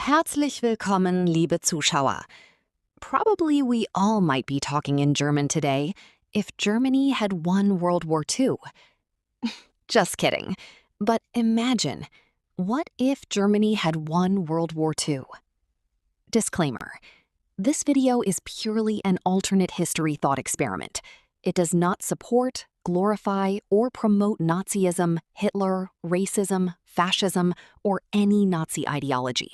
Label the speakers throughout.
Speaker 1: Herzlich willkommen, liebe Zuschauer. Probably we all might be talking in German today if Germany had won World War II. Just kidding. But imagine, what if Germany had won World War II? Disclaimer. This video is purely an alternate history thought experiment. It does not support, glorify, or promote Nazism, Hitler, racism, fascism, or any Nazi ideology.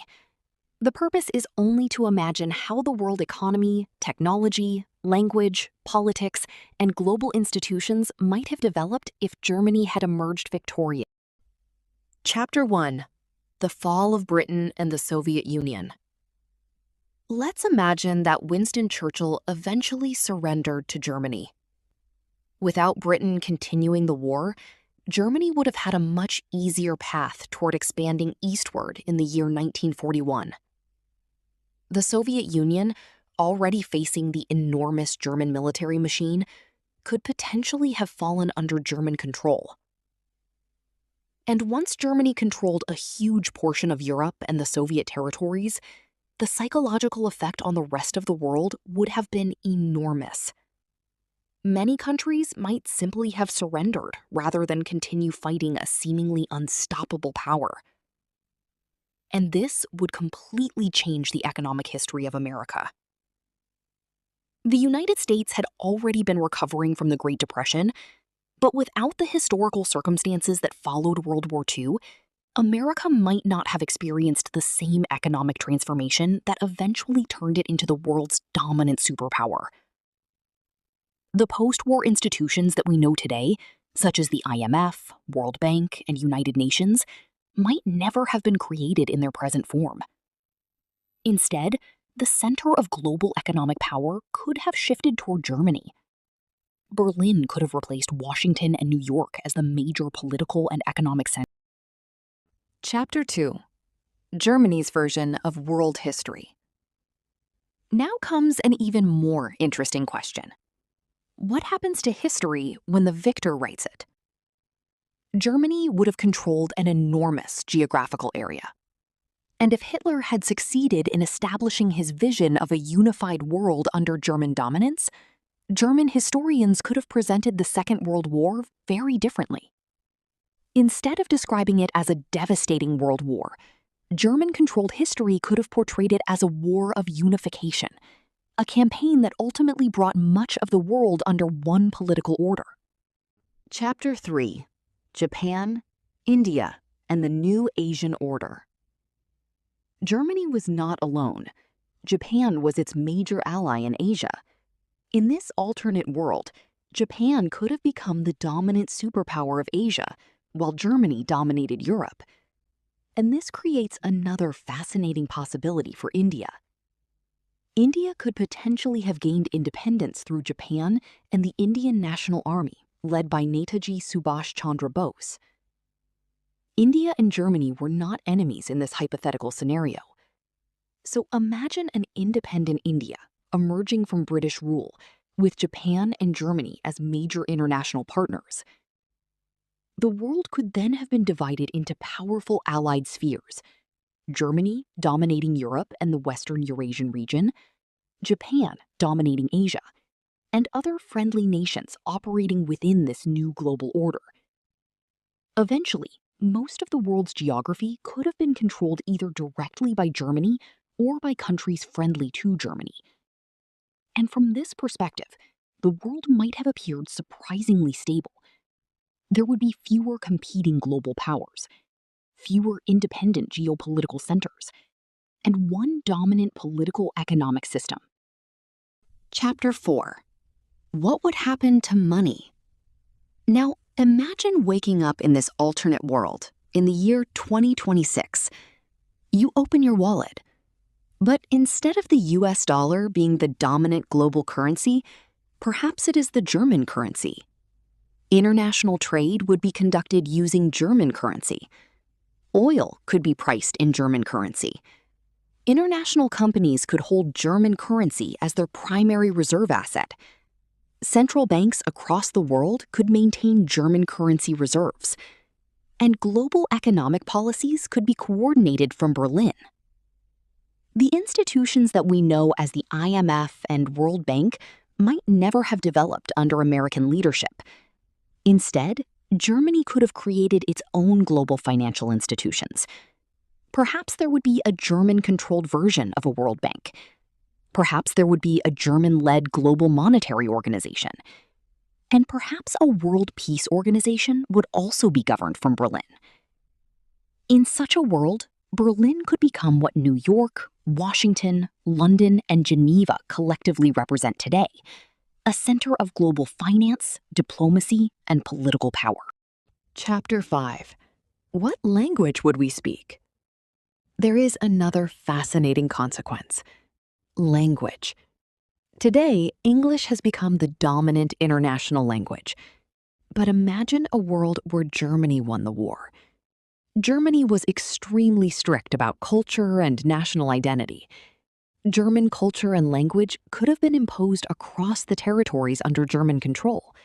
Speaker 1: The purpose is only to imagine how the world economy, technology, language, politics, and global institutions might have developed if Germany had emerged victorious. Chapter 1. The Fall of Britain and the Soviet Union. Let's imagine that Winston Churchill eventually surrendered to Germany. Without Britain continuing the war, Germany would have had a much easier path toward expanding eastward in the year 1941. The Soviet Union, already facing the enormous German military machine, could potentially have fallen under German control. And once Germany controlled a huge portion of Europe and the Soviet territories, the psychological effect on the rest of the world would have been enormous. Many countries might simply have surrendered rather than continue fighting a seemingly unstoppable power. And this would completely change the economic history of America. The United States had already been recovering from the Great Depression, but without the historical circumstances that followed World War II, America might not have experienced the same economic transformation that eventually turned it into the world's dominant superpower. The post-war institutions that we know today, such as the IMF, World Bank, and United Nations, might never have been created in their present form. Instead, the center of global economic power could have shifted toward Germany. Berlin could have replaced Washington and New York as the major political and economic center. Chapter 2. Germany's version of world history. Now comes an even more interesting question. What happens to history when the victor writes it? Germany would have controlled an enormous geographical area. And if Hitler had succeeded in establishing his vision of a unified world under German dominance, German historians could have presented the Second World War very differently. Instead of describing it as a devastating world war, German-controlled history could have portrayed it as a war of unification, a campaign that ultimately brought much of the world under one political order. Chapter 3. Japan, India, and the New Asian Order. Germany was not alone. Japan was its major ally in Asia. In this alternate world, Japan could have become the dominant superpower of Asia, while Germany dominated Europe. And this creates another fascinating possibility for India. India could potentially have gained independence through Japan and the Indian National Army, led by Netaji Subhash Chandra Bose. India and Germany were not enemies in this hypothetical scenario. So imagine an independent India emerging from British rule, with Japan and Germany as major international partners. The world could then have been divided into powerful allied spheres: Germany dominating Europe and the Western Eurasian region, Japan dominating Asia, and other friendly nations operating within this new global order. Eventually, most of the world's geography could have been controlled either directly by Germany or by countries friendly to Germany. And from this perspective, the world might have appeared surprisingly stable. There would be fewer competing global powers, fewer independent geopolitical centers, and one dominant political economic system. Chapter 4. What would happen to money? Now, imagine waking up in this alternate world in the year 2026. You open your wallet, but instead of the US dollar being the dominant global currency, perhaps it is the German currency. International trade would be conducted using German currency. Oil could be priced in German currency. International companies could hold German currency as their primary reserve asset. Central banks across the world could maintain German currency reserves. And global economic policies could be coordinated from Berlin. The institutions that we know as the IMF and World Bank might never have developed under American leadership. Instead, Germany could have created its own global financial institutions. Perhaps there would be a German-controlled version of a World Bank. Perhaps there would be a German-led global monetary organization. And perhaps a world peace organization would also be governed from Berlin. In such a world, Berlin could become what New York, Washington, London, and Geneva collectively represent today, a center of global finance, diplomacy, and political power. Chapter 5. What language would we speak? There is another fascinating consequence: language. Today, English has become the dominant international language. But imagine a world where Germany won the war. Germany was extremely strict about culture and national identity. German culture and language could have been imposed across the territories under German control.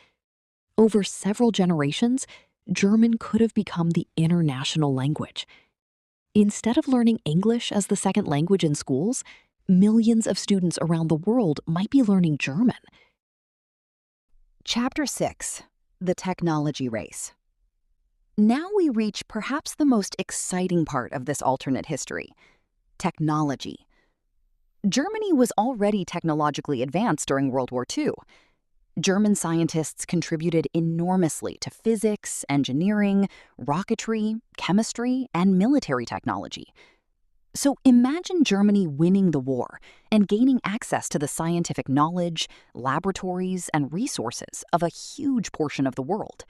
Speaker 1: Over several generations, German could have become the international language. Instead of learning English as the second language in schools, millions of students around the world might be learning German. Chapter 6. The Technology Race. Now we reach perhaps the most exciting part of this alternate history: technology. Germany was already technologically advanced during World War II. German scientists contributed enormously to physics, engineering, rocketry, chemistry, and military technology. So imagine Germany winning the war and gaining access to the scientific knowledge, laboratories, and resources of a huge portion of the world.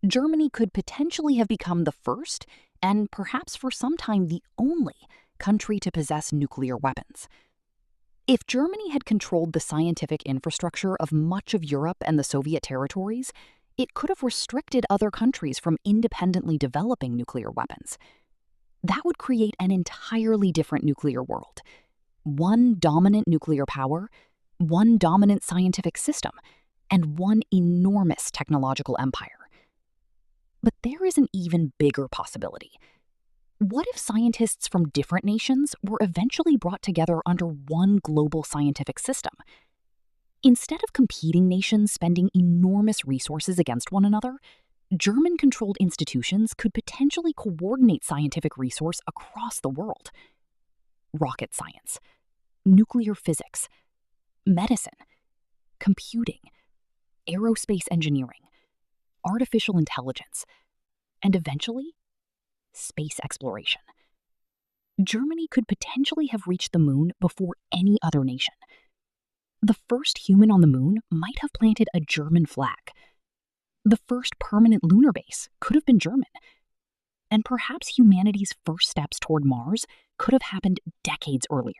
Speaker 1: Germany could potentially have become the first, and perhaps for some time the only, country to possess nuclear weapons. If Germany had controlled the scientific infrastructure of much of Europe and the Soviet territories, it could have restricted other countries from independently developing nuclear weapons. That would create an entirely different nuclear world. One dominant nuclear power, one dominant scientific system, and one enormous technological empire. But there is an even bigger possibility. What if scientists from different nations were eventually brought together under one global scientific system? Instead of competing nations spending enormous resources against one another, German-controlled institutions could potentially coordinate scientific resource across the world. Rocket science, nuclear physics, medicine, computing, aerospace engineering, artificial intelligence, and eventually, space exploration. Germany could potentially have reached the moon before any other nation. The first human on the moon might have planted a German flag. The first permanent lunar base could have been German. And perhaps humanity's first steps toward Mars could have happened decades earlier.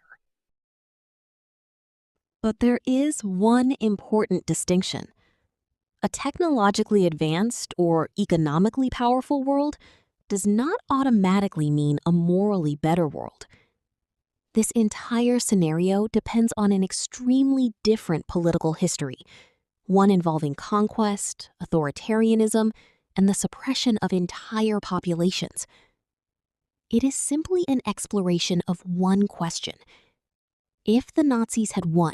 Speaker 1: But there is one important distinction. A technologically advanced or economically powerful world does not automatically mean a morally better world. This entire scenario depends on an extremely different political history, one involving conquest, authoritarianism, and the suppression of entire populations. It is simply an exploration of one question. If the Nazis had won,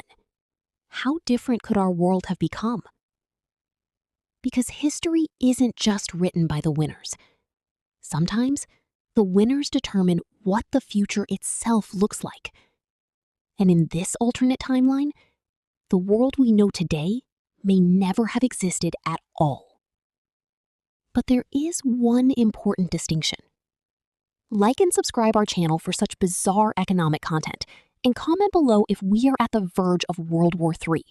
Speaker 1: how different could our world have become? Because history isn't just written by the winners. Sometimes, the winners determine what the future itself looks like. And in this alternate timeline, the world we know today may never have existed at all. But there is one important distinction. Like and subscribe our channel for such bizarre economic content, and comment below if we are at the verge of World War III.